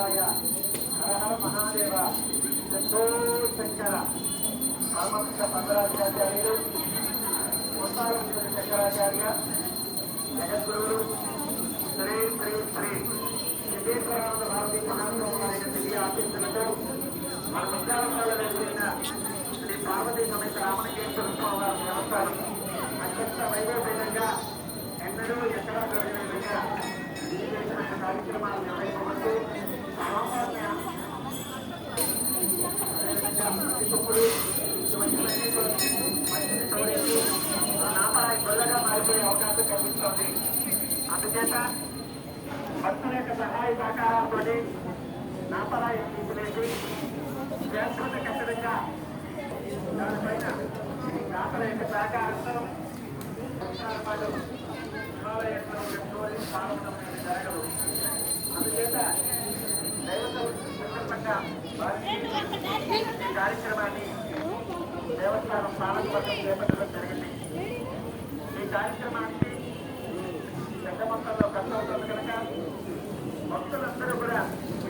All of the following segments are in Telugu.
శివాయ హర హర మహాదేవ శంభో శంకర రామకృష్ణ పందరాచార్యులు ఉత్తారణ శంకరాచార్య జగద్గురువులు శ్రీ శ్రీ శ్రీ సిద్ధేశ్వరానంద భారతీ మహాస్వామి దివ్య ఆశీస్సులతో మన ముఖ్యాలయాల్లో జరిగిన శ్రీ పార్వతీ సమేత రామలింగేశ్వర స్వామి వారి దేవస్థానం అత్యంత వైభవంగా ఎన్నడూ ఎక్కడా జరిగిన విధంగా విశేషమైన కార్యక్రమాలు నిర్వహించబడుతూ నాపరాయి గొల్లగా మారిపోయే అవకాశం కల్పిస్తోంది. అందుచేత భక్తుల యొక్క సహాయ సహకారాలతో నాపరాయి తీసివేసి శాశ్వత కట్టడంగా దానిపైన నాపల యొక్క సహకారంతో శివాలయంలో ఎటువంటి పాల్గొనడం జరగదు. అందుచేత దైవత సందర్భంగా ఈ కార్యక్రమాన్ని దేవస్థానం పాలకవర్గం చేపట్టడం జరిగింది. ఈ కార్యక్రమానికి పెద్ద మొత్తంలో ఖర్చు అవుతుంది కనుక భక్తులందరూ కూడా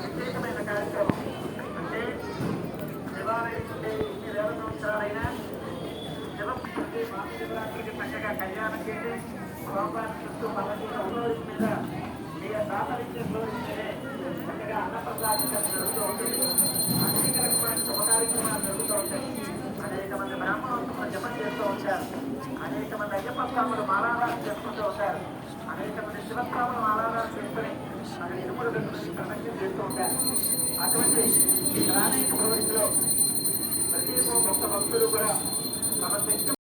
విశేషమైన కార్యక్రమం అంటే శివాలయం నుండి ఇన్ని వేల సంవత్సరాలైనా మహాశివరాత్రికి చక్కగా కళ్యాణం చేసి స్వామివారి చుట్టూ పల్లకీల ఫ్లోరింగ్ మీద మీ దాతలిచ్చే ఫ్లోరింగ్ మీదే చక్కగా అన్నప్రసాదం జరుగుతూ ఉంటుంది. అనేక రకమైన శుభ కార్యక్రమాలు జరుగుతూ ఉంటాయి. అనేక మంది బ్రాహ్మణోత్తములు జపం చేస్తూ ఉంటారు. అనేక మంది అయ్యప్ప స్వాములు మాలాధారం చేసుకుంటూ ఉంటారు. అనేక మంది శివస్వాములు మాలాధారం చేసుకుని మన ఇరుముడు ప్రదక్షిణ చేస్తూ ఉంటారు. అటువంటి ఈ గ్రామీణ ఫ్లోరింగ్ లో ప్రతి ఒక్క భక్తులు కూడా తమ శక్తి